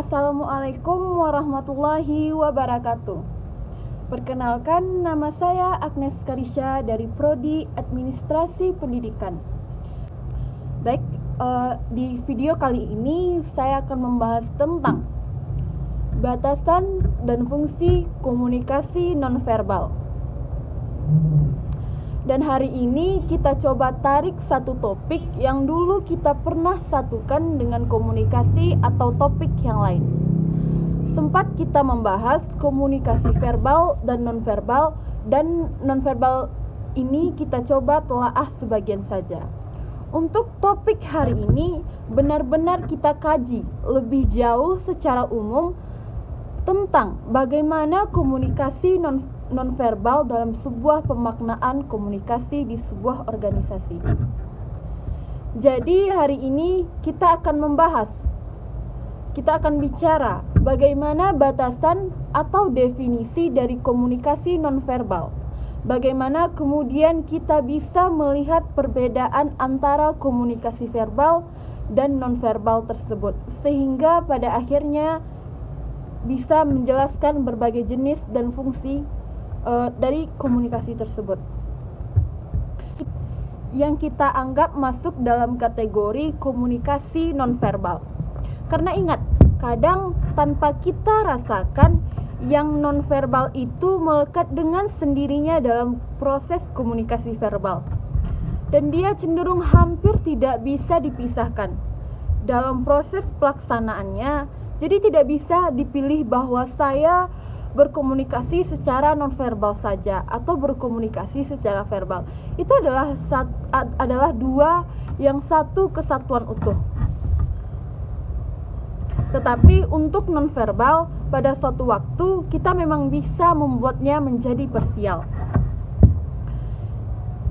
Assalamualaikum warahmatullahi wabarakatuh. Perkenalkan, nama saya Agnes Karisya dari Prodi Administrasi Pendidikan. Baik, di video kali ini saya akan membahas tentang batasan dan fungsi komunikasi nonverbal. Dan hari ini kita coba tarik satu topik yang dulu kita pernah satukan dengan komunikasi atau topik yang lain. Sempat kita membahas komunikasi verbal dan nonverbal ini kita coba telaah sebagian saja. Untuk topik hari ini benar-benar kita kaji lebih jauh secara umum tentang bagaimana komunikasi nonverbal dalam sebuah pemaknaan komunikasi di sebuah organisasi. Jadi hari ini kita akan bicara bagaimana batasan atau definisi dari komunikasi nonverbal. Bagaimana kemudian kita bisa melihat perbedaan antara komunikasi verbal dan nonverbal tersebut, sehingga pada akhirnya bisa menjelaskan berbagai jenis dan fungsi dari komunikasi tersebut yang kita anggap masuk dalam kategori komunikasi nonverbal. Karena ingat, kadang tanpa kita rasakan yang nonverbal itu melekat dengan sendirinya dalam proses komunikasi verbal, dan dia cenderung hampir tidak bisa dipisahkan dalam proses pelaksanaannya. Jadi tidak bisa dipilih bahwa saya berkomunikasi secara nonverbal saja atau berkomunikasi secara verbal. Itu adalah dua yang satu kesatuan utuh. Tetapi untuk nonverbal pada suatu waktu kita memang bisa membuatnya menjadi parsial.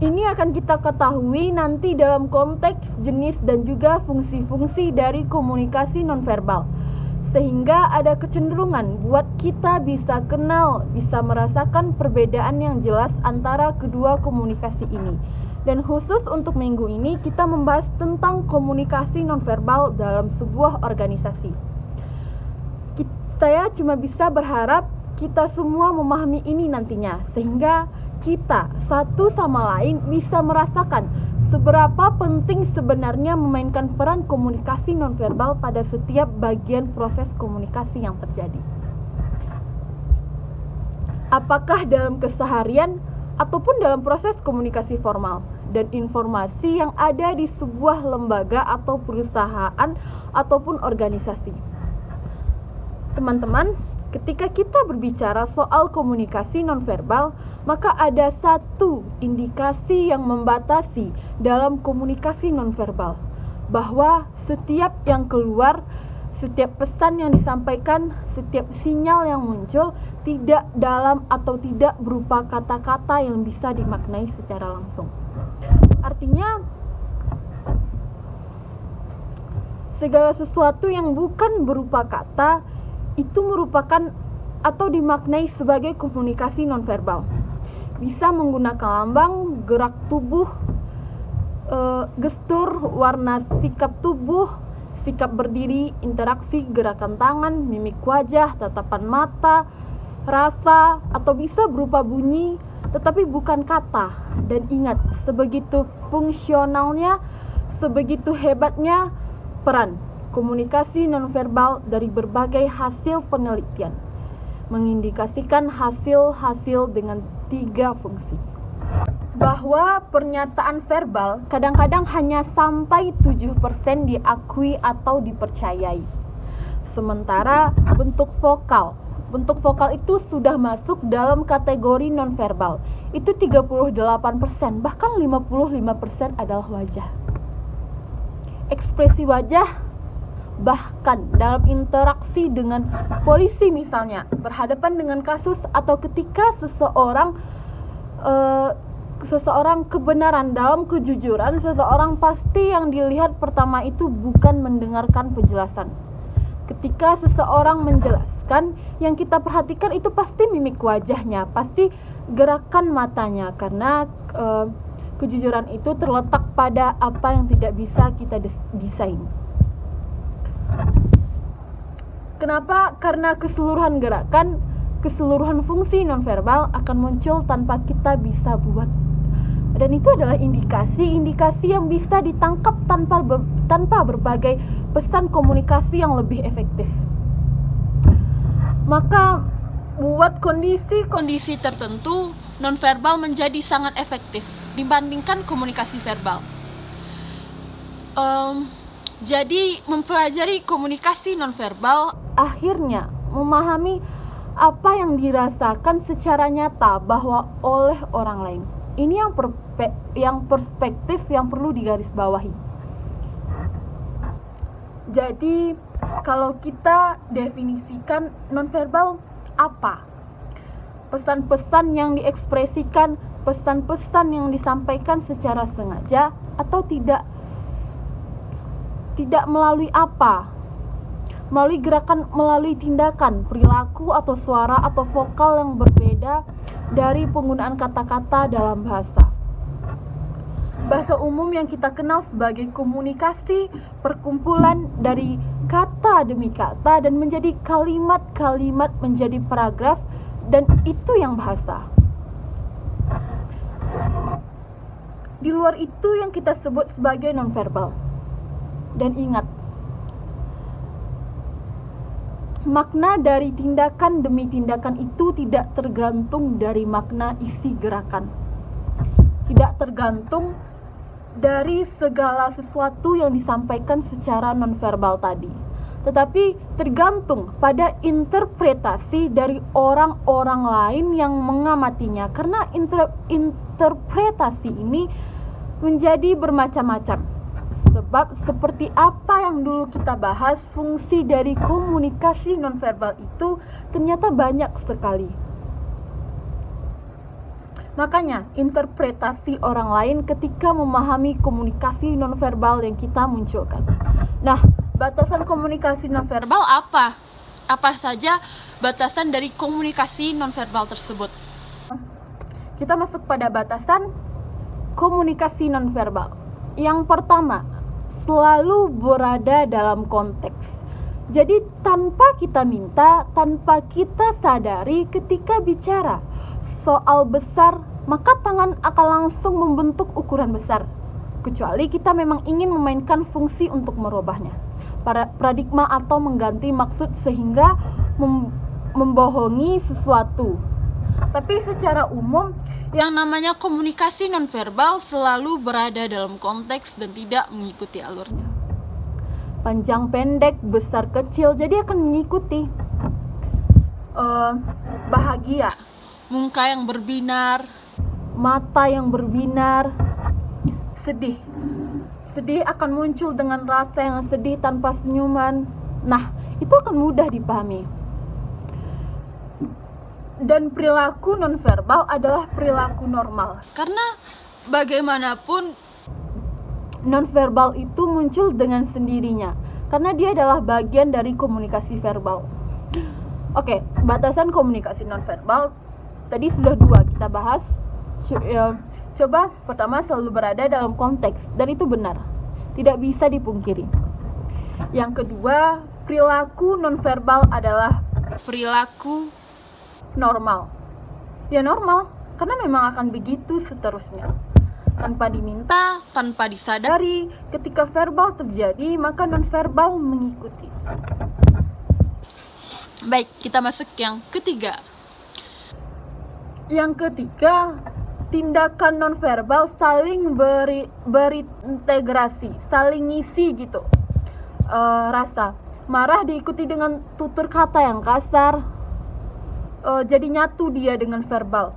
Ini akan kita ketahui nanti dalam konteks jenis dan juga fungsi-fungsi dari komunikasi nonverbal, sehingga ada kecenderungan buat kita bisa kenal, bisa merasakan perbedaan yang jelas antara kedua komunikasi ini. Dan khusus untuk minggu ini kita membahas tentang komunikasi nonverbal dalam sebuah organisasi. Saya cuma bisa berharap kita semua memahami ini nantinya, sehingga kita satu sama lain bisa merasakan seberapa penting sebenarnya memainkan peran komunikasi nonverbal pada setiap bagian proses komunikasi yang terjadi. Apakah dalam keseharian ataupun dalam proses komunikasi formal dan informasi yang ada di sebuah lembaga atau perusahaan ataupun organisasi. Teman-teman, ketika kita berbicara soal komunikasi nonverbal, maka ada satu indikasi yang membatasi dalam komunikasi nonverbal, bahwa setiap yang keluar, setiap pesan yang disampaikan, setiap sinyal yang muncul tidak dalam atau tidak berupa kata-kata yang bisa dimaknai secara langsung. Artinya, segala sesuatu yang bukan berupa kata itu merupakan atau dimaknai sebagai komunikasi nonverbal. Bisa menggunakan lambang, gerak tubuh, gestur, warna sikap tubuh, sikap berdiri, interaksi, gerakan tangan, mimik wajah, tatapan mata, rasa, atau bisa berupa bunyi, tetapi bukan kata. Dan ingat, sebegitu fungsionalnya, sebegitu hebatnya peran komunikasi nonverbal dari berbagai hasil penelitian, mengindikasikan hasil-hasil dengan 3 fungsi. Bahwa pernyataan verbal kadang-kadang hanya sampai 7% diakui atau dipercayai. Sementara bentuk vokal itu sudah masuk dalam kategori nonverbal. Itu 38%, bahkan 55% adalah wajah. Ekspresi wajah, bahkan dalam interaksi dengan polisi misalnya, berhadapan dengan kasus, atau ketika seseorang kebenaran dalam kejujuran, seseorang pasti yang dilihat pertama itu bukan mendengarkan penjelasan. Ketika seseorang menjelaskan, yang kita perhatikan itu pasti mimik wajahnya, pasti gerakan matanya, karena kejujuran itu terletak pada apa yang tidak bisa kita desain. Kenapa? Karena keseluruhan gerakan, keseluruhan fungsi nonverbal akan muncul tanpa kita bisa buat. Dan itu adalah indikasi yang bisa ditangkap tanpa berbagai pesan komunikasi yang lebih efektif. Maka buat kondisi-kondisi tertentu, nonverbal menjadi sangat efektif dibandingkan komunikasi verbal. Jadi mempelajari komunikasi nonverbal akhirnya memahami apa yang dirasakan secara nyata bahwa oleh orang lain. Ini yang perspektif yang perlu digarisbawahi. Jadi kalau kita definisikan nonverbal apa? Pesan-pesan yang diekspresikan, pesan-pesan yang disampaikan secara sengaja atau tidak melalui apa? Melalui gerakan, melalui tindakan, perilaku atau suara atau vokal yang berbeda dari penggunaan kata-kata dalam bahasa. Bahasa umum yang kita kenal sebagai komunikasi perkumpulan dari kata demi kata dan menjadi kalimat-kalimat menjadi paragraf, dan itu yang bahasa. Di luar itu yang kita sebut sebagai nonverbal. Dan ingat, makna dari tindakan demi tindakan itu tidak tergantung dari makna isi gerakan. Tidak tergantung dari segala sesuatu yang disampaikan secara nonverbal tadi. Tetapi tergantung pada interpretasi dari orang-orang lain yang mengamatinya. Karena interpretasi ini menjadi bermacam-macam. Sebab seperti apa yang dulu kita bahas, fungsi dari komunikasi nonverbal itu ternyata banyak sekali. Makanya interpretasi orang lain ketika memahami komunikasi nonverbal yang kita munculkan. Nah, batasan komunikasi nonverbal apa? Apa saja batasan dari komunikasi nonverbal tersebut? Kita masuk pada batasan komunikasi nonverbal. Yang pertama, selalu berada dalam konteks. Jadi tanpa kita minta, tanpa kita sadari, ketika bicara soal besar, maka tangan akan langsung membentuk ukuran besar. Kecuali kita memang ingin memainkan fungsi untuk merubahnya. Paradigma atau mengganti maksud sehingga membohongi sesuatu. Tapi secara umum, yang namanya komunikasi nonverbal selalu berada dalam konteks dan tidak mengikuti alurnya. Panjang pendek, besar kecil, jadi akan mengikuti. Bahagia, muka yang berbinar, mata yang berbinar. Sedih akan muncul dengan rasa yang sedih tanpa senyuman. Nah, itu akan mudah dipahami. Dan perilaku nonverbal adalah perilaku normal. Karena bagaimanapun nonverbal itu muncul dengan sendirinya. Karena dia adalah bagian dari komunikasi verbal. Oke, batasan komunikasi nonverbal tadi sudah 2 kita bahas. Coba pertama, selalu berada dalam konteks, dan itu benar. Tidak bisa dipungkiri. Yang kedua, perilaku nonverbal adalah perilaku normal. Ya normal, karena memang akan begitu seterusnya. Tanpa diminta, tanpa disadari, ketika verbal terjadi, maka nonverbal mengikuti. Baik, kita masuk yang ketiga. Yang ketiga, tindakan nonverbal saling berintegrasi, saling ngisi gitu. Rasa marah diikuti dengan tutur kata yang kasar, jadi nyatu dia dengan verbal.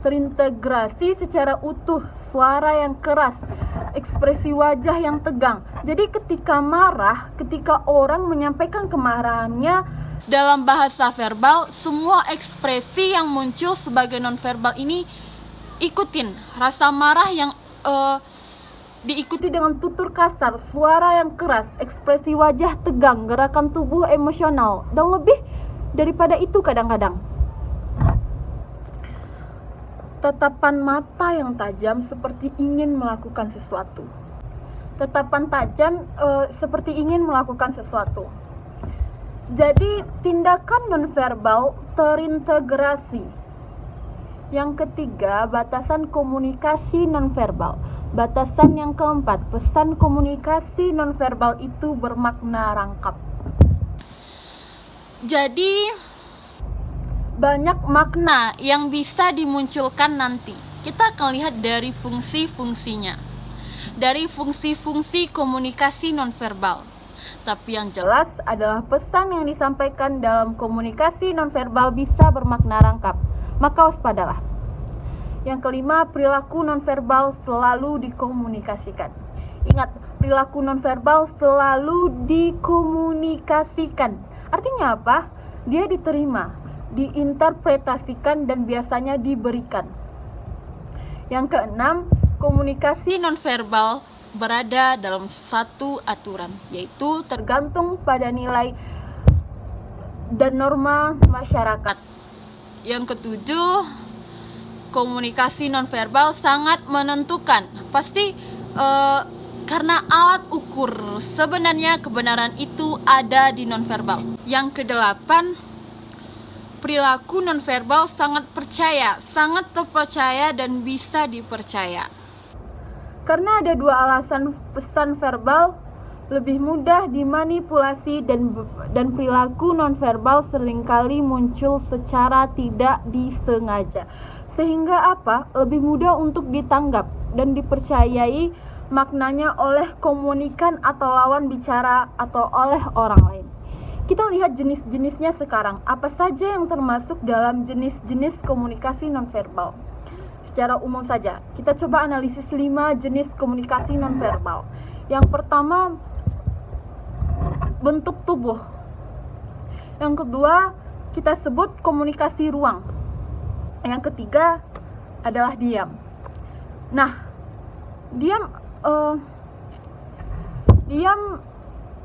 Terintegrasi secara utuh, suara yang keras, ekspresi wajah yang tegang. Jadi ketika marah, ketika orang menyampaikan kemarahannya dalam bahasa verbal, semua ekspresi yang muncul sebagai nonverbal ini ikutin. Rasa marah yang diikuti dengan tutur kasar, suara yang keras, ekspresi wajah tegang, gerakan tubuh emosional, dan lebih daripada itu kadang-kadang. Tatapan mata yang tajam seperti ingin melakukan sesuatu. Tatapan tajam seperti ingin melakukan sesuatu. Jadi tindakan nonverbal terintegrasi. Yang ketiga, batasan komunikasi nonverbal. Batasan yang keempat, pesan komunikasi nonverbal itu bermakna rangkap. Jadi banyak makna yang bisa dimunculkan nanti. Kita akan lihat dari fungsi-fungsinya, dari fungsi-fungsi komunikasi nonverbal. Tapi yang jelas adalah pesan yang disampaikan dalam komunikasi nonverbal bisa bermakna rangkap. Maka waspadalah. Yang kelima, perilaku nonverbal selalu dikomunikasikan. Ingat, perilaku nonverbal selalu dikomunikasikan. Artinya apa? Dia diterima, diinterpretasikan, dan biasanya diberikan. Yang keenam, komunikasi nonverbal berada dalam satu aturan, yaitu tergantung pada nilai dan norma masyarakat. Yang ketujuh, komunikasi nonverbal sangat menentukan. Pasti karena alat ukur sebenarnya kebenaran itu ada di nonverbal. Yang kedelapan, perilaku nonverbal sangat terpercaya dan bisa dipercaya. Karena ada dua alasan, pesan verbal lebih mudah dimanipulasi dan perilaku nonverbal seringkali muncul secara tidak disengaja. Sehingga apa? Lebih mudah untuk ditanggap dan dipercayai maknanya oleh komunikan atau lawan bicara atau oleh orang lain. Kita lihat jenis-jenisnya sekarang. Apa saja yang termasuk dalam jenis-jenis komunikasi nonverbal? Secara umum saja, kita coba analisis 5 jenis komunikasi nonverbal. Yang pertama, bentuk tubuh. Yang kedua, kita sebut komunikasi ruang. Yang ketiga adalah diam. Nah, diam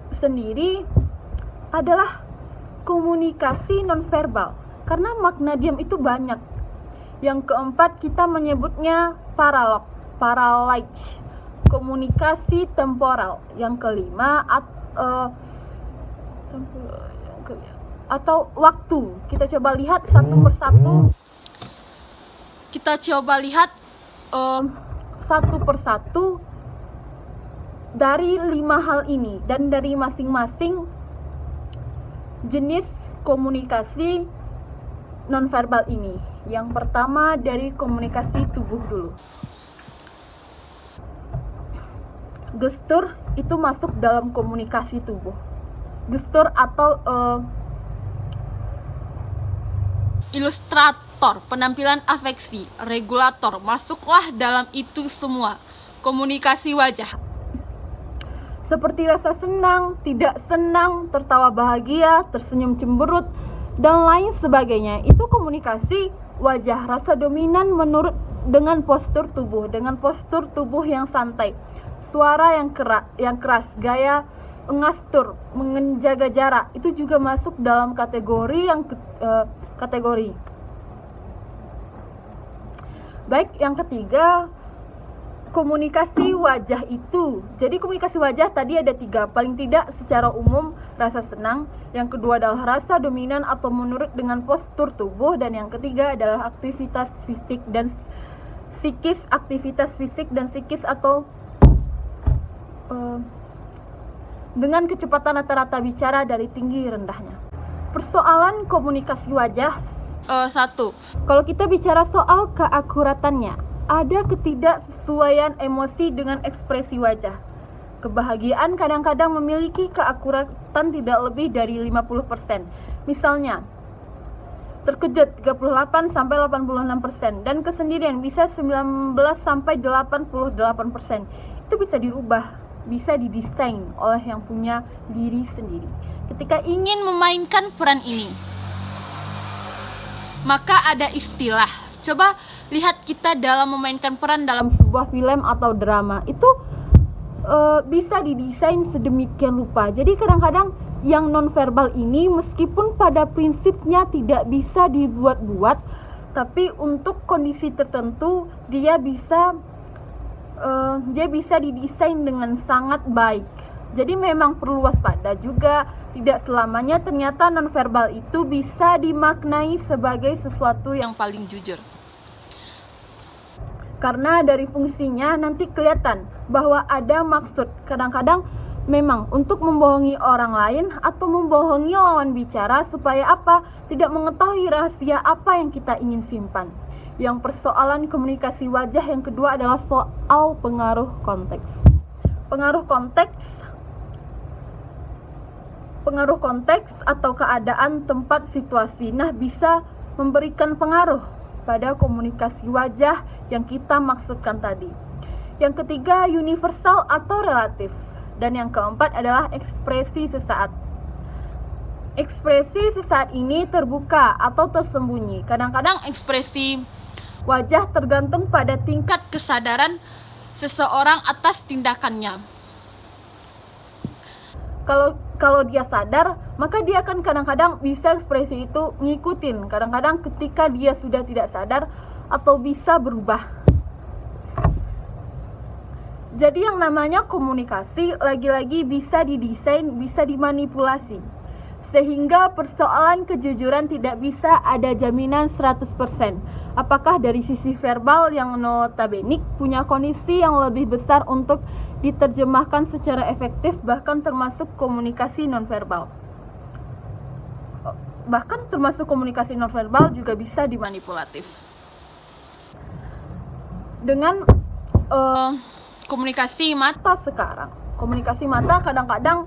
sendiri adalah komunikasi nonverbal karena makna diam itu banyak. Yang keempat, kita menyebutnya paralyze, komunikasi temporal. Yang kelima, atau waktu. Kita coba lihat satu persatu. Satu persatu dari 5 hal ini dan dari masing-masing jenis komunikasi nonverbal ini. Yang pertama dari komunikasi tubuh dulu. Gestur itu masuk dalam komunikasi tubuh. Gestur atau ilustrator, penampilan afeksi, regulator, masuklah dalam itu semua. Komunikasi wajah. Seperti rasa senang, tidak senang, tertawa bahagia, tersenyum cemberut, dan lain sebagainya. Itu komunikasi wajah. Rasa dominan menurut dengan postur tubuh yang santai, suara yang keras, gaya ngastur, menjaga jarak. Itu juga masuk dalam kategori Baik, yang ketiga, komunikasi wajah itu. Jadi komunikasi wajah tadi ada 3. Paling tidak secara umum rasa senang. Yang kedua adalah rasa dominan atau menurut dengan postur tubuh. Dan yang ketiga adalah aktivitas fisik dan psikis. Aktivitas fisik dan psikis atau dengan kecepatan rata-rata bicara dari tinggi rendahnya. Persoalan komunikasi wajah 1. Kalau kita bicara soal keakuratannya, ada ketidaksesuaian emosi dengan ekspresi wajah. Kebahagiaan kadang-kadang memiliki keakuratan tidak lebih dari 50%. Misalnya, terkejut 38-86%, dan kesendirian bisa 19-88%. Itu bisa dirubah, bisa didesain oleh yang punya diri sendiri. Ketika ingin memainkan peran ini, maka ada istilah. Coba lihat kita dalam memainkan peran dalam sebuah film atau drama. Itu bisa didesain sedemikian rupa. Jadi kadang-kadang yang nonverbal ini meskipun pada prinsipnya tidak bisa dibuat-buat, tapi untuk kondisi tertentu dia bisa didesain dengan sangat baik. Jadi memang perlu waspada juga tidak selamanya ternyata nonverbal itu bisa dimaknai sebagai sesuatu yang paling jujur. Karena dari fungsinya nanti kelihatan bahwa ada maksud. Kadang-kadang memang untuk membohongi orang lain atau membohongi lawan bicara supaya apa? Tidak mengetahui rahasia apa yang kita ingin simpan. Yang persoalan komunikasi wajah yang kedua adalah soal pengaruh konteks. Pengaruh konteks atau keadaan, tempat, situasi. Nah, bisa memberikan pengaruh pada komunikasi wajah yang kita maksudkan tadi. Yang ketiga, universal atau relatif. Dan yang keempat adalah ekspresi sesaat. Ekspresi sesaat ini terbuka atau tersembunyi. Kadang-kadang ekspresi wajah tergantung pada tingkat kesadaran seseorang atas tindakannya. Kalau dia sadar, maka dia akan kadang-kadang bisa ekspresi itu ngikutin. Kadang-kadang ketika dia sudah tidak sadar atau bisa berubah. Jadi yang namanya komunikasi lagi-lagi bisa didesain, bisa dimanipulasi. Sehingga persoalan kejujuran tidak bisa ada jaminan 100%. Apakah dari sisi verbal yang notabene punya kondisi yang lebih besar untuk diterjemahkan secara efektif, bahkan termasuk komunikasi nonverbal. Bahkan termasuk komunikasi nonverbal juga bisa dimanipulatif. Dengan komunikasi mata sekarang. Komunikasi mata kadang-kadang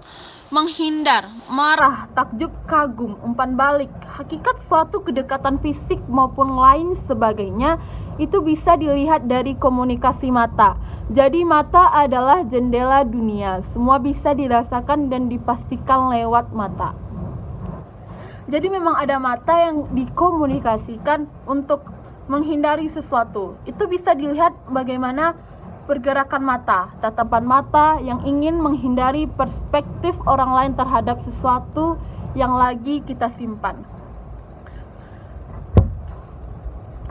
menghindar, marah, takjub, kagum, umpan balik, hakikat suatu kedekatan fisik maupun lain sebagainya itu bisa dilihat dari komunikasi mata. Jadi mata adalah jendela dunia, semua bisa dirasakan dan dipastikan lewat mata. Jadi memang ada mata yang dikomunikasikan untuk menghindari sesuatu. Itu bisa dilihat bagaimana pergerakan mata, tatapan mata yang ingin menghindari perspektif orang lain terhadap sesuatu yang lagi kita simpan.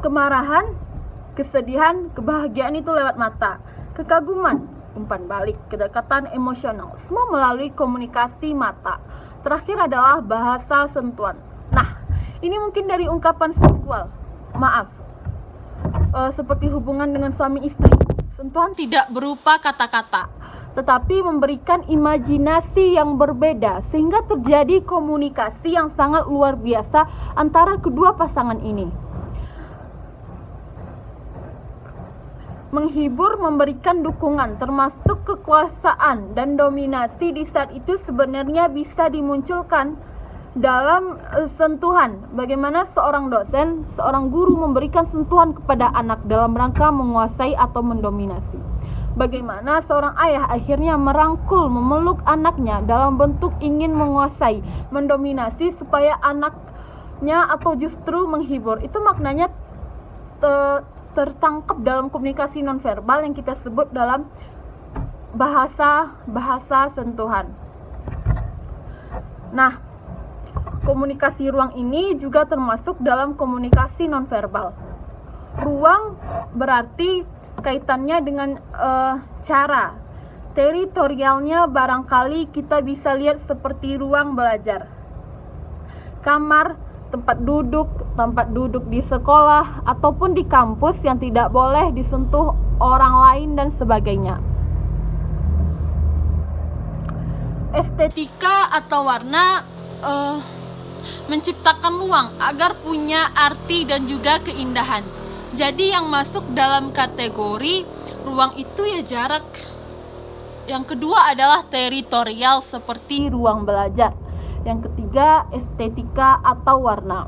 Kemarahan, kesedihan, kebahagiaan itu lewat mata. Kekaguman, umpan balik, kedekatan emosional, semua melalui komunikasi mata. Terakhir adalah bahasa sentuhan. Nah, ini mungkin dari ungkapan seksual. Maaf, seperti hubungan dengan suami istri. Sentuhan tidak berupa kata-kata, tetapi memberikan imajinasi yang berbeda sehingga terjadi komunikasi yang sangat luar biasa antara kedua pasangan ini. Menghibur, memberikan dukungan, termasuk kekuasaan dan dominasi di saat itu sebenarnya bisa dimunculkan dalam sentuhan. Bagaimana seorang dosen, seorang guru memberikan sentuhan kepada anak dalam rangka menguasai atau mendominasi. Bagaimana seorang ayah akhirnya merangkul, memeluk anaknya dalam bentuk ingin menguasai, mendominasi supaya anaknya atau justru menghibur. Itu maknanya tertangkap dalam komunikasi nonverbal yang kita sebut dalam bahasa sentuhan. Nah, komunikasi ruang ini juga termasuk dalam komunikasi nonverbal. Ruang berarti kaitannya dengan cara. Teritorialnya barangkali kita bisa lihat seperti ruang belajar. Kamar, tempat duduk di sekolah ataupun di kampus yang tidak boleh disentuh orang lain dan sebagainya. Estetika atau warna menciptakan ruang agar punya arti dan juga keindahan. Jadi yang masuk dalam kategori ruang itu ya jarak. Yang kedua adalah teritorial seperti ruang belajar. Yang ketiga estetika atau warna.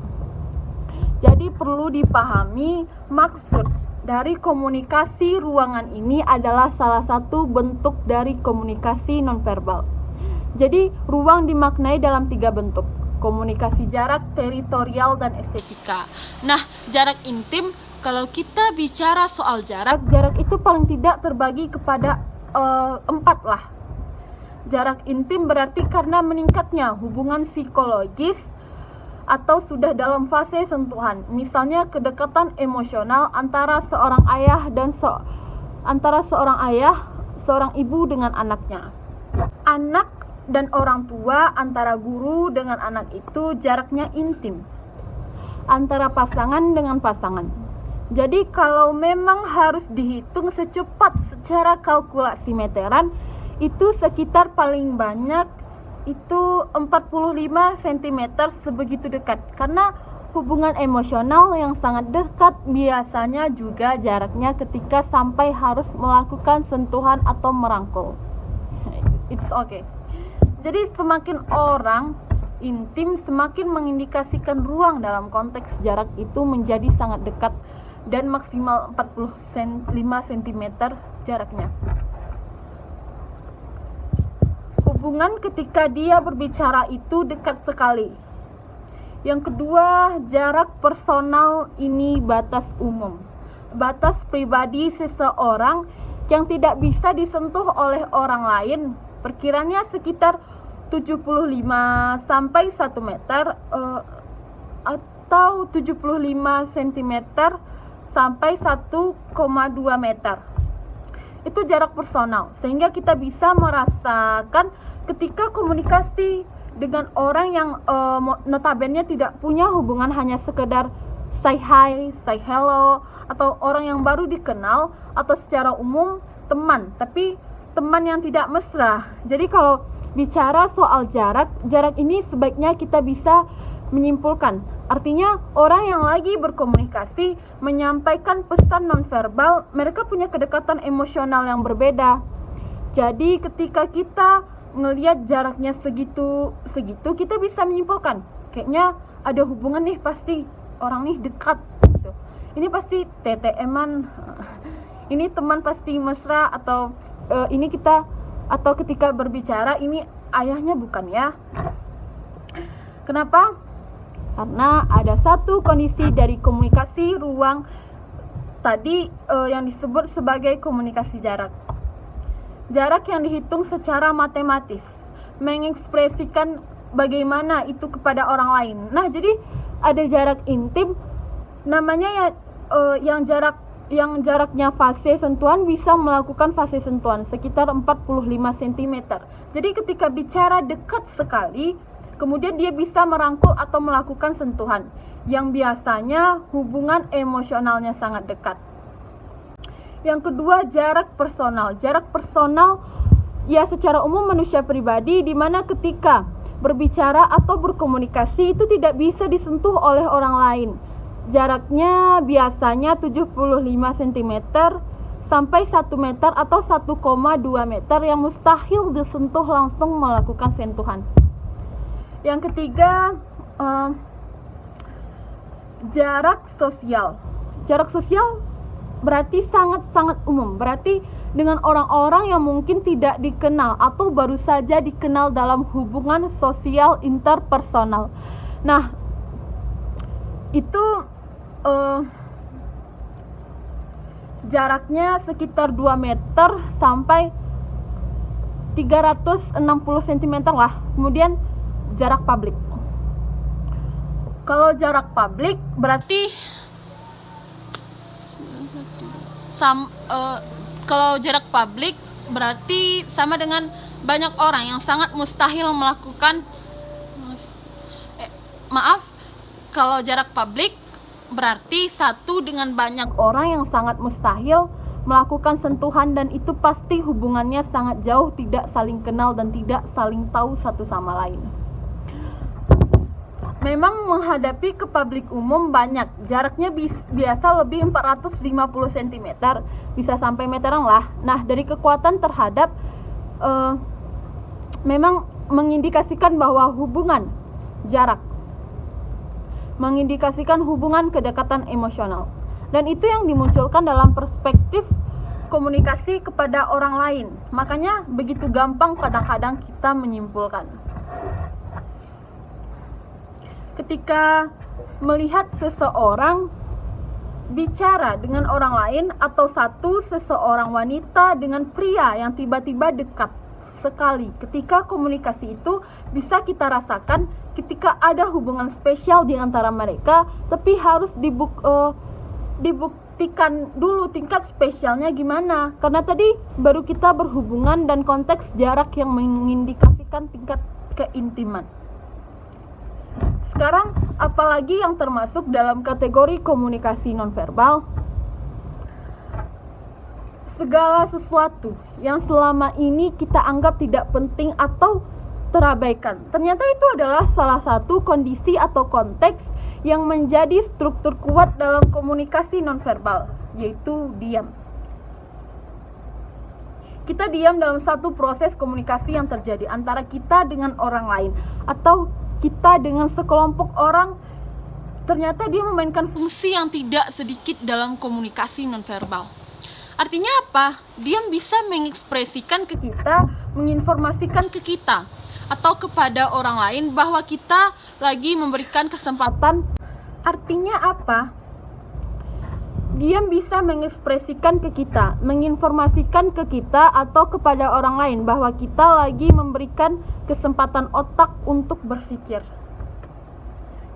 Jadi perlu dipahami maksud dari komunikasi ruangan ini adalah salah satu bentuk dari komunikasi nonverbal. Jadi ruang dimaknai dalam 3 bentuk. Komunikasi jarak, teritorial, dan estetika. Nah, jarak intim, kalau kita bicara soal jarak itu paling tidak terbagi kepada 4 lah. Jarak intim berarti karena meningkatnya hubungan psikologis atau sudah dalam fase sentuhan. Misalnya kedekatan emosional antara seorang ayah dan seorang ibu dengan anaknya. Anak dan orang tua, antara guru dengan anak itu jaraknya intim, antara pasangan dengan pasangan. Jadi kalau memang harus dihitung secepat secara kalkulasi meteran, itu sekitar paling banyak itu 45 cm, sebegitu dekat. Karena hubungan emosional yang sangat dekat biasanya juga jaraknya ketika sampai harus melakukan sentuhan atau merangkul. It's okay. Jadi semakin orang intim, semakin mengindikasikan ruang dalam konteks jarak itu menjadi sangat dekat dan maksimal 45 cm jaraknya. Hubungan ketika dia berbicara itu dekat sekali. Yang kedua, jarak personal ini batas umum, batas pribadi seseorang yang tidak bisa disentuh oleh orang lain, perkiranya sekitar 75 sampai 1 meter atau 75 cm sampai 1,2 meter. Itu jarak personal, sehingga kita bisa merasakan ketika komunikasi dengan orang yang notabene tidak punya hubungan hanya sekedar say hi, say hello, atau orang yang baru dikenal, atau secara umum teman, tapi teman yang tidak mesra. Jadi kalau bicara soal jarak ini sebaiknya kita bisa menyimpulkan. Artinya orang yang lagi berkomunikasi menyampaikan pesan nonverbal, mereka punya kedekatan emosional yang berbeda. Jadi ketika kita ngelihat jaraknya segitu, kita bisa menyimpulkan kayaknya ada hubungan nih, pasti orang nih dekat gitu. Ini pasti TTM-an, ini teman pasti mesra, atau ini kita, atau ketika berbicara ini ayahnya bukan ya. Kenapa? Karena ada satu kondisi dari komunikasi ruang tadi yang disebut sebagai komunikasi jarak. Jarak yang dihitung secara matematis, mengekspresikan bagaimana itu kepada orang lain. Nah, jadi ada jarak intim, namanya ya yang jaraknya fase sentuhan bisa melakukan fase sentuhan sekitar 45 cm. Jadi ketika bicara dekat sekali, kemudian dia bisa merangkul atau melakukan sentuhan yang biasanya hubungan emosionalnya sangat dekat. Yang kedua, jarak personal. Jarak personal ya secara umum manusia pribadi, di mana ketika berbicara atau berkomunikasi itu tidak bisa disentuh oleh orang lain. Jaraknya biasanya 75 cm sampai 1 meter atau 1,2 meter yang mustahil disentuh langsung melakukan sentuhan. Yang ketiga, jarak sosial. Jarak sosial berarti sangat-sangat umum, berarti dengan orang-orang yang mungkin tidak dikenal atau baru saja dikenal dalam hubungan sosial interpersonal. Nah, itu jaraknya sekitar 2 meter sampai 360 cm lah. Kemudian jarak publik. Kalau jarak publik berarti kalau jarak publik berarti sama dengan banyak orang yang sangat mustahil melakukan kalau jarak publik berarti satu dengan banyak orang yang sangat mustahil melakukan sentuhan, dan itu pasti hubungannya sangat jauh, tidak saling kenal dan tidak saling tahu satu sama lain. Memang menghadapi ke publik umum banyak, jaraknya biasa lebih 450 cm, bisa sampai meteran lah. Nah, dari kekuatan terhadap memang mengindikasikan bahwa hubungan jarak mengindikasikan hubungan kedekatan emosional, dan itu yang dimunculkan dalam perspektif komunikasi kepada orang lain. Makanya begitu gampang kadang-kadang kita menyimpulkan. Ketika melihat seseorang bicara dengan orang lain, atau seseorang wanita dengan pria yang tiba-tiba dekat sekali, ketika komunikasi itu bisa kita rasakan ketika ada hubungan spesial di antara mereka, tapi harus dibuktikan dulu tingkat spesialnya gimana, karena tadi baru kita berhubungan dan konteks jarak yang mengindikasikan memiliki tingkat keintiman. Sekarang, apalagi yang termasuk dalam kategori komunikasi nonverbal? Segala sesuatu yang selama ini kita anggap tidak penting atau terabaikan, ternyata itu adalah salah satu kondisi atau konteks yang menjadi struktur kuat dalam komunikasi nonverbal, yaitu diam. Kita diam dalam satu proses komunikasi yang terjadi antara kita dengan orang lain atau kita dengan sekelompok orang. Ternyata dia memainkan fungsi yang tidak sedikit dalam komunikasi nonverbal. Artinya apa? Diam bisa mengekspresikan ke kita, menginformasikan ke kita atau kepada orang lain bahwa kita lagi memberikan kesempatan. Artinya apa? Diam bisa mengekspresikan ke kita, menginformasikan ke kita atau kepada orang lain bahwa kita lagi memberikan kesempatan otak untuk berpikir.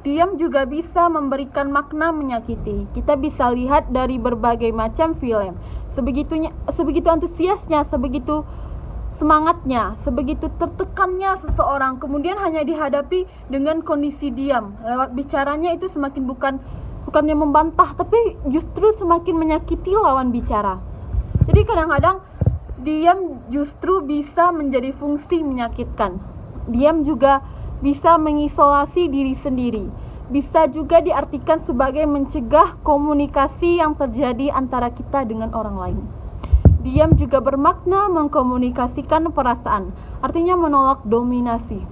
Diam juga bisa memberikan makna menyakiti. Kita bisa lihat dari berbagai macam film. Sebegitu antusiasnya, sebegitu semangatnya, sebegitu tertekannya seseorang, kemudian hanya dihadapi dengan kondisi diam. Lewat bicaranya itu semakin bukannya membantah, tapi justru semakin menyakiti lawan bicara. Jadi kadang-kadang diam justru bisa menjadi fungsi menyakitkan. Diam juga bisa mengisolasi diri sendiri. Bisa juga diartikan sebagai mencegah komunikasi yang terjadi antara kita dengan orang lain. Diam juga bermakna mengkomunikasikan perasaan, artinya menolak dominasi.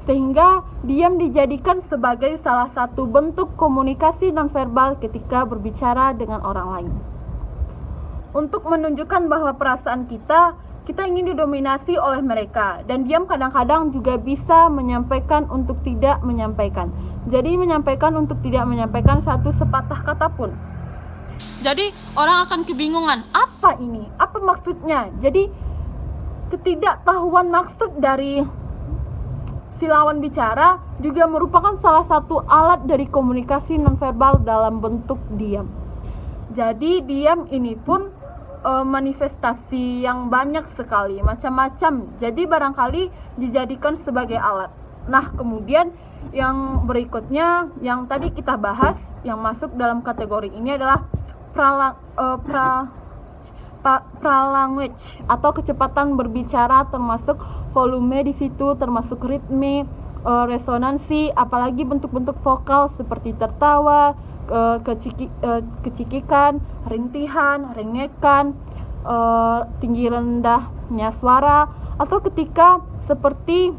Sehingga diam dijadikan sebagai salah satu bentuk komunikasi nonverbal ketika berbicara dengan orang lain. Untuk menunjukkan bahwa perasaan kita ingin didominasi oleh mereka, dan diam kadang-kadang juga bisa menyampaikan untuk tidak menyampaikan. Jadi menyampaikan untuk tidak menyampaikan satu sepatah kata pun. Jadi orang akan kebingungan, apa ini? Apa maksudnya? Jadi ketidaktahuan maksud dari si lawan bicara juga merupakan salah satu alat dari komunikasi nonverbal dalam bentuk diam. Jadi diam ini pun manifestasi yang banyak sekali, macam-macam. Jadi barangkali dijadikan sebagai alat. Nah, kemudian yang berikutnya yang tadi kita bahas, yang masuk dalam kategori ini adalah paralanguage atau kecepatan berbicara, termasuk volume di situ, termasuk ritme, resonansi, apalagi bentuk-bentuk vokal seperti tertawa, kecikikan, rintihan, rengekan, tinggi rendahnya suara, atau ketika seperti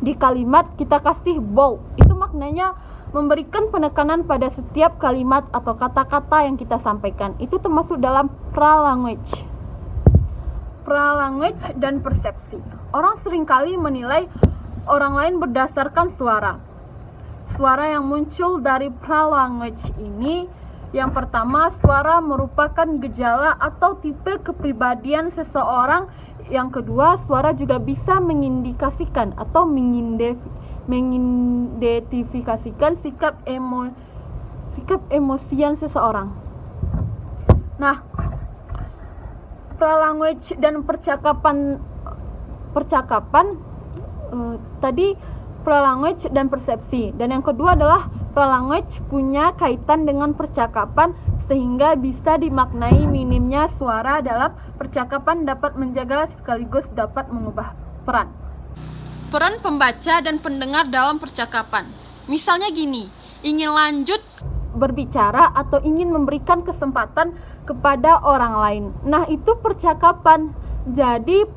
di kalimat kita kasih bold, itu maknanya memberikan penekanan pada setiap kalimat atau kata-kata yang kita sampaikan. Itu termasuk dalam paralanguage. Paralanguage dan persepsi. Orang seringkali menilai orang lain berdasarkan suara. Suara yang muncul dari paralanguage ini, yang pertama, suara merupakan gejala atau tipe kepribadian seseorang. Yang kedua, suara juga bisa mengindikasikan atau mengidentifikasikan sikap emosian seseorang. Nah, paralanguage dan percakapan tadi paralanguage dan persepsi, dan yang kedua adalah paralanguage punya kaitan dengan percakapan sehingga bisa dimaknai minimnya suara dalam percakapan dapat menjaga sekaligus dapat mengubah peran pembaca dan pendengar dalam percakapan. Misalnya gini, ingin lanjut berbicara atau ingin memberikan kesempatan kepada orang lain. Nah, itu percakapan. Jadi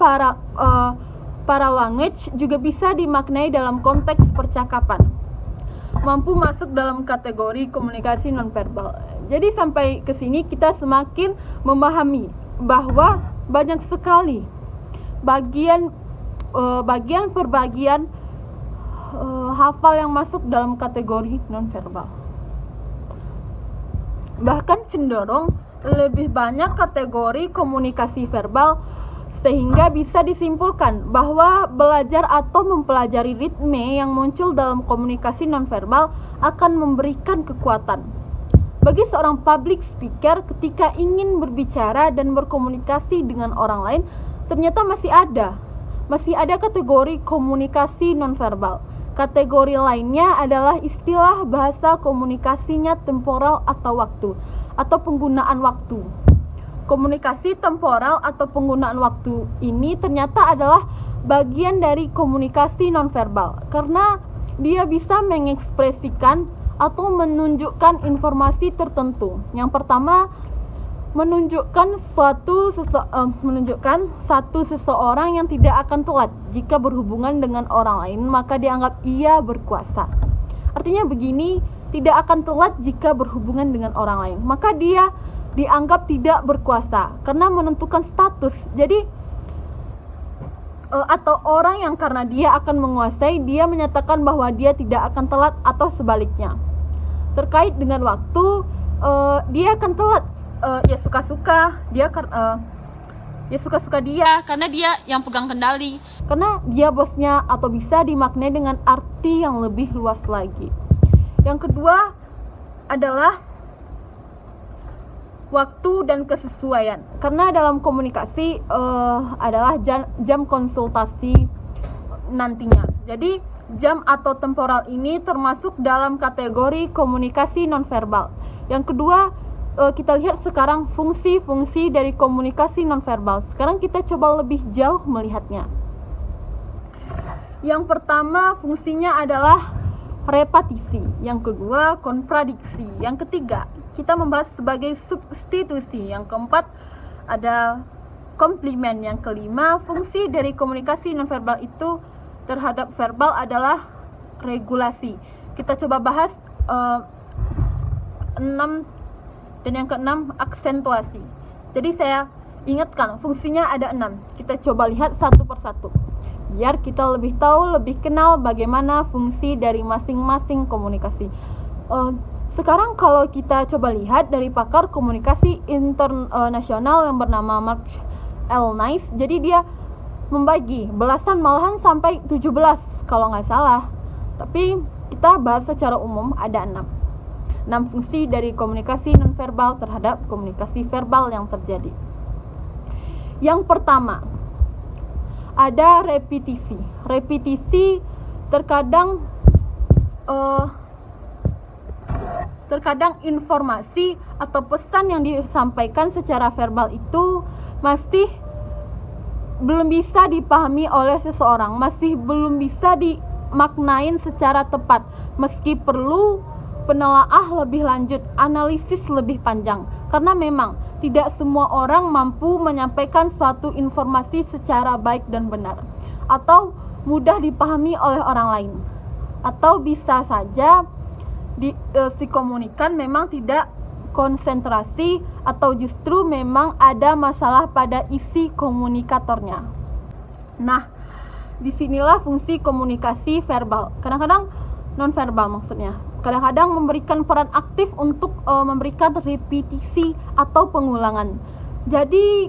paralanguage juga bisa dimaknai dalam konteks percakapan. Mampu masuk dalam kategori komunikasi nonverbal. Jadi sampai ke sini kita semakin memahami bahwa banyak sekali bagian per bagian hafal yang masuk dalam kategori nonverbal. Bahkan cenderung lebih banyak kategori komunikasi verbal, sehingga bisa disimpulkan bahwa belajar atau mempelajari ritme yang muncul dalam komunikasi nonverbal akan memberikan kekuatan. Bagi seorang public speaker, ketika ingin berbicara dan berkomunikasi dengan orang lain, ternyata masih ada masih ada kategori komunikasi nonverbal. Kategori lainnya adalah istilah bahasa komunikasinya temporal atau waktu, atau penggunaan waktu. Komunikasi temporal atau penggunaan waktu ini ternyata adalah bagian dari komunikasi nonverbal karena dia bisa mengekspresikan atau menunjukkan informasi tertentu. Yang pertama, menunjukkan satu seseorang yang tidak akan telat jika berhubungan dengan orang lain, maka dianggap ia berkuasa. Artinya begini, tidak akan telat jika berhubungan dengan orang lain, maka dia dianggap tidak berkuasa karena menentukan status. Jadi atau orang yang karena dia akan menguasai, dia menyatakan bahwa dia tidak akan telat atau sebaliknya. Terkait dengan waktu, dia akan telat. Ya suka-suka dia karena dia yang pegang kendali, karena dia bosnya, atau bisa dimaknai dengan arti yang lebih luas lagi. Yang kedua adalah waktu dan kesesuaian, karena dalam komunikasi adalah jam konsultasi nantinya. Jadi jam atau temporal ini termasuk dalam kategori komunikasi nonverbal. Yang kedua, kita lihat sekarang fungsi-fungsi dari komunikasi nonverbal. Sekarang kita coba lebih jauh melihatnya. Yang pertama, fungsinya adalah repetisi. Yang kedua, kontradiksi. Yang ketiga, kita membahas sebagai substitusi. Yang keempat, ada komplimen. Yang kelima, fungsi dari komunikasi nonverbal itu terhadap verbal adalah regulasi. Kita coba bahas 6. Dan yang keenam, aksentuasi. Jadi saya ingatkan, fungsinya ada 6. Kita coba lihat satu persatu, biar kita lebih tahu, lebih kenal bagaimana fungsi dari masing-masing komunikasi. Sekarang kalau kita coba lihat dari pakar komunikasi internasional yang bernama Mark L. Nice, jadi dia membagi belasan, malahan sampai 17 kalau nggak salah. Tapi kita bahas secara umum, ada 6 fungsi dari komunikasi nonverbal terhadap komunikasi verbal yang terjadi. Yang pertama, ada repetisi. Repetisi terkadang informasi atau pesan yang disampaikan secara verbal itu masih belum bisa dipahami oleh seseorang, masih belum bisa dimaknain secara tepat, meski perlu penelaah lebih lanjut, analisis lebih panjang, karena memang tidak semua orang mampu menyampaikan suatu informasi secara baik dan benar, atau mudah dipahami oleh orang lain, atau bisa saja si komunikan memang tidak konsentrasi, atau justru memang ada masalah pada isi komunikatornya. Nah, disinilah fungsi komunikasi verbal, kadang-kadang nonverbal maksudnya. Kadang-kadang memberikan peran aktif untuk memberikan repetisi atau pengulangan. Jadi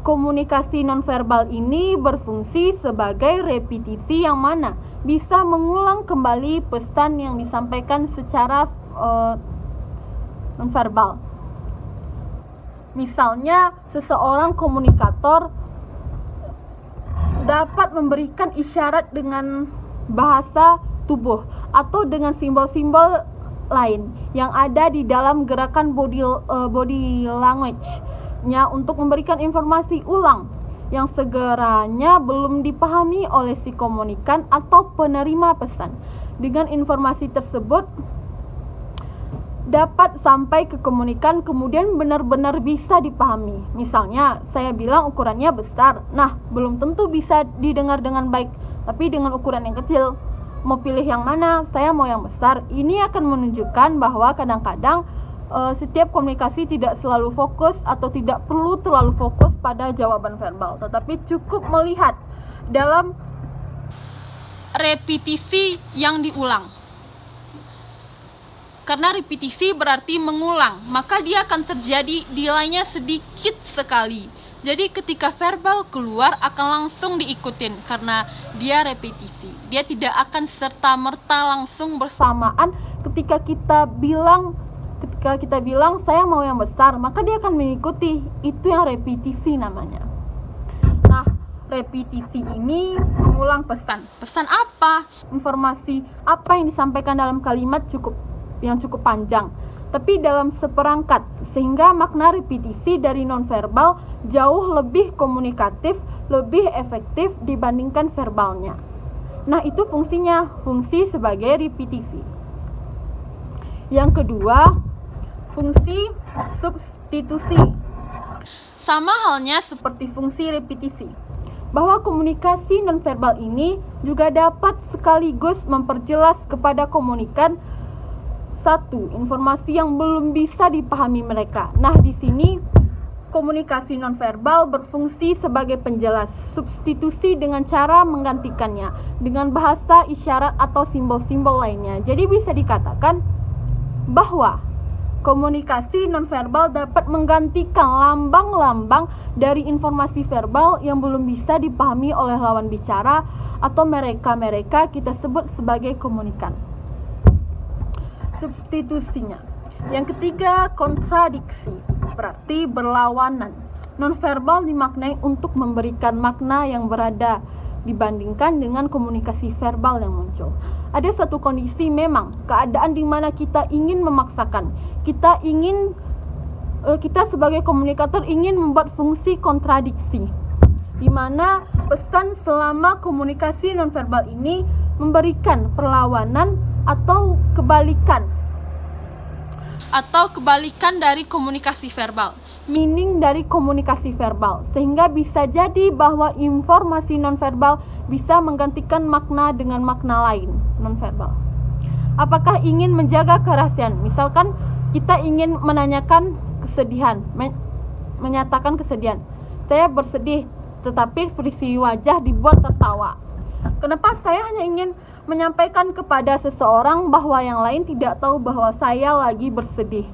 komunikasi nonverbal ini berfungsi sebagai repetisi yang mana bisa mengulang kembali pesan yang disampaikan secara nonverbal. Misalnya seseorang komunikator dapat memberikan isyarat dengan bahasa tubuh atau dengan simbol-simbol lain yang ada di dalam gerakan body language-nya untuk memberikan informasi ulang yang segeranya belum dipahami oleh si komunikan atau penerima pesan. Dengan informasi tersebut dapat sampai ke komunikan, kemudian benar-benar bisa dipahami. Misalnya saya bilang ukurannya besar, nah belum tentu bisa didengar dengan baik, tapi dengan ukuran yang kecil. Mau pilih yang mana? Saya mau yang besar. Ini akan menunjukkan bahwa kadang-kadang setiap komunikasi tidak selalu fokus atau tidak perlu terlalu fokus pada jawaban verbal, tetapi cukup melihat dalam repetisi yang diulang. Karena repetisi berarti mengulang, maka dia akan terjadi delay-nya sedikit sekali. Jadi ketika verbal keluar akan langsung diikutin karena dia repetisi. Dia tidak akan serta-merta langsung bersamaan ketika kita bilang saya mau yang besar, maka dia akan mengikuti. Itu yang repetisi namanya. Nah, repetisi ini mengulang pesan. Pesan apa? Informasi apa yang disampaikan dalam kalimat yang cukup panjang, tapi dalam seperangkat, sehingga makna repetisi dari nonverbal jauh lebih komunikatif, lebih efektif dibandingkan verbalnya. Nah, itu fungsinya, fungsi sebagai repetisi. Yang kedua, fungsi substitusi. Sama halnya seperti fungsi repetisi, bahwa komunikasi nonverbal ini juga dapat sekaligus memperjelas kepada komunikan satu informasi yang belum bisa dipahami mereka. Nah, di sini komunikasi nonverbal berfungsi sebagai penjelas, substitusi dengan cara menggantikannya dengan bahasa isyarat atau simbol-simbol lainnya. Jadi bisa dikatakan bahwa komunikasi nonverbal dapat menggantikan lambang-lambang dari informasi verbal yang belum bisa dipahami oleh lawan bicara atau mereka kita sebut sebagai komunikan. Substitusinya. Yang ketiga, kontradiksi, berarti berlawanan. Nonverbal dimaknai untuk memberikan makna yang berada dibandingkan dengan komunikasi verbal yang muncul. Ada satu kondisi, memang keadaan di mana kita ingin memaksakan, kita sebagai komunikator ingin membuat fungsi kontradiksi, di mana pesan selama komunikasi nonverbal ini memberikan perlawanan atau kebalikan dari komunikasi verbal, meaning dari komunikasi verbal, sehingga bisa jadi bahwa informasi nonverbal bisa menggantikan makna dengan makna lain nonverbal. Apakah ingin menjaga kerahasiaan? Misalkan kita ingin menanyakan kesedihan, menyatakan kesedihan. Saya bersedih, tetapi ekspresi wajah dibuat tertawa. Kenapa saya hanya ingin menyampaikan kepada seseorang bahwa yang lain tidak tahu bahwa saya lagi bersedih?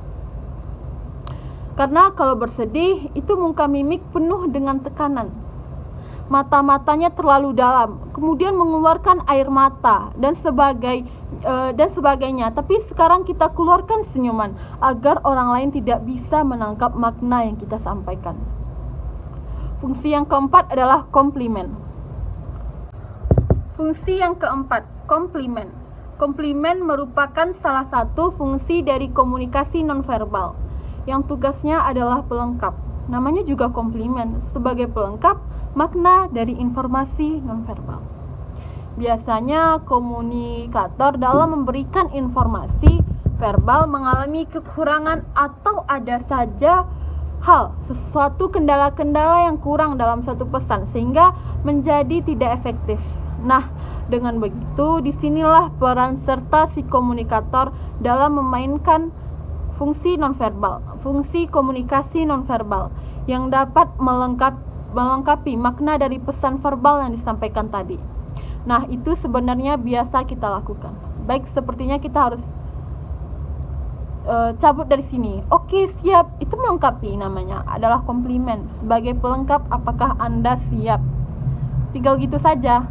Karena kalau bersedih, itu muka mimik penuh dengan tekanan. Mata-matanya terlalu dalam, kemudian mengeluarkan air mata dan sebagainya. Tapi sekarang kita keluarkan senyuman agar orang lain tidak bisa menangkap makna yang kita sampaikan. Fungsi yang keempat adalah komplimen. Fungsi yang keempat, komplimen. Komplimen merupakan salah satu fungsi dari komunikasi nonverbal yang tugasnya adalah pelengkap. Namanya juga komplimen, sebagai pelengkap makna dari informasi nonverbal. Biasanya komunikator dalam memberikan informasi verbal mengalami kekurangan atau ada saja sesuatu kendala-kendala yang kurang dalam satu pesan sehingga menjadi tidak efektif. Nah, dengan begitu disinilah peran serta si komunikator dalam memainkan fungsi nonverbal, fungsi komunikasi nonverbal yang dapat melengkapi makna dari pesan verbal yang disampaikan tadi. Nah, itu sebenarnya biasa kita lakukan. Baik, sepertinya kita harus cabut dari sini. Oke, siap. Itu melengkapi, namanya adalah komplimen. Sebagai pelengkap, apakah Anda siap? Tinggal gitu saja.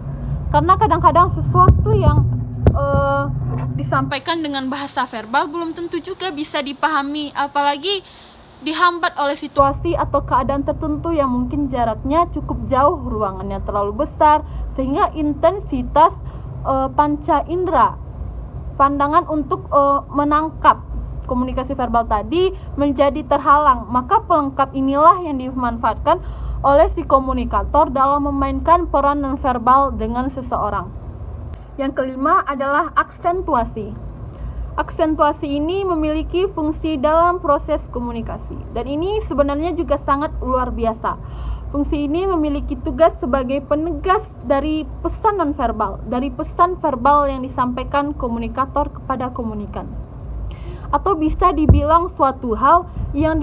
Karena kadang-kadang sesuatu yang disampaikan dengan bahasa verbal belum tentu juga bisa dipahami, apalagi dihambat oleh situasi atau keadaan tertentu yang mungkin jaraknya cukup jauh, ruangannya terlalu besar, sehingga intensitas panca indera, pandangan untuk menangkap komunikasi verbal tadi menjadi terhalang. Maka pelengkap inilah yang dimanfaatkan oleh si komunikator dalam memainkan peran nonverbal dengan seseorang. Yang kelima adalah aksentuasi. Aksentuasi ini memiliki fungsi dalam proses komunikasi, dan ini sebenarnya juga sangat luar biasa. Fungsi ini memiliki tugas sebagai penegas dari pesan nonverbal, dari pesan verbal yang disampaikan komunikator kepada komunikan. Atau bisa dibilang suatu hal yang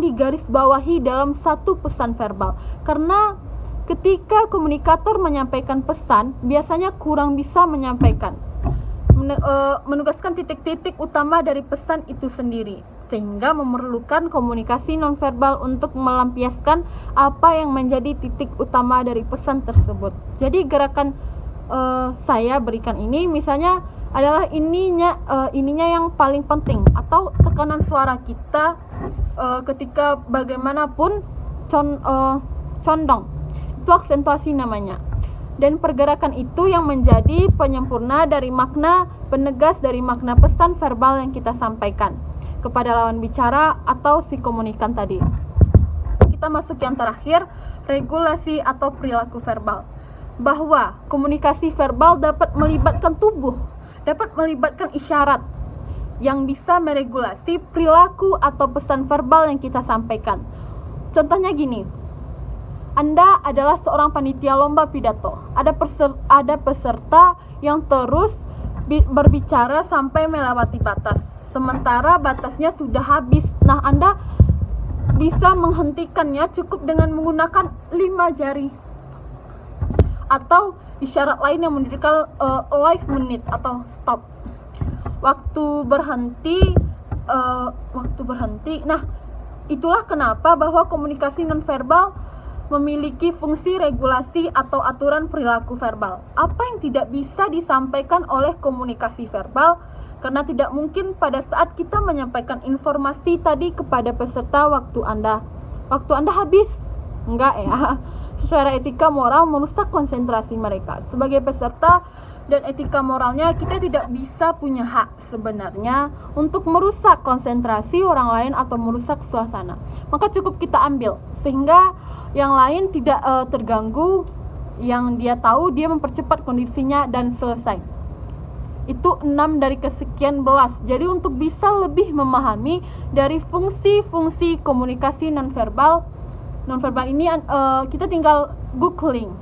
digarisbawahi dalam satu pesan verbal. Karena ketika komunikator menyampaikan pesan, biasanya kurang bisa menyampaikan, menugaskan titik-titik utama dari pesan itu sendiri, sehingga memerlukan komunikasi nonverbal untuk melampiaskan apa yang menjadi titik utama dari pesan tersebut. Jadi gerakan saya berikan ini misalnya adalah ininya yang paling penting, atau tekanan suara kita ketika bagaimanapun condong, itu Itu aksentuasi namanya. Dan pergerakan itu yang menjadi penyempurna dari makna, penegas dari makna pesan verbal yang kita sampaikan kepada lawan bicara atau si komunikan tadi. Kita masuk yang terakhir, regulasi atau perilaku verbal. Bahwa komunikasi verbal dapat melibatkan tubuh, dapat melibatkan isyarat yang bisa meregulasi perilaku atau pesan verbal yang kita sampaikan. Contohnya gini, Anda adalah seorang panitia lomba pidato. Ada peserta yang terus berbicara sampai melewati batas. Sementara batasnya sudah habis. Nah, Anda bisa menghentikannya cukup dengan menggunakan 5 jari. Atau isyarat lain yang menunjukkan live menit atau stop. Waktu berhenti. Nah, itulah kenapa bahwa komunikasi nonverbal memiliki fungsi regulasi atau aturan perilaku verbal. Apa yang tidak bisa disampaikan oleh komunikasi verbal, karena tidak mungkin pada saat kita menyampaikan informasi tadi kepada peserta waktu Anda habis. Enggak ya. Secara etika moral merusak konsentrasi mereka. Sebagai peserta dan etika moralnya, kita tidak bisa punya hak sebenarnya untuk merusak konsentrasi orang lain atau merusak suasana. Maka cukup kita ambil sehingga yang lain tidak terganggu, yang dia tahu dia mempercepat kondisinya dan selesai. Itu 6 dari kesekian belas. Jadi untuk bisa lebih memahami dari fungsi-fungsi komunikasi nonverbal ini kita tinggal googling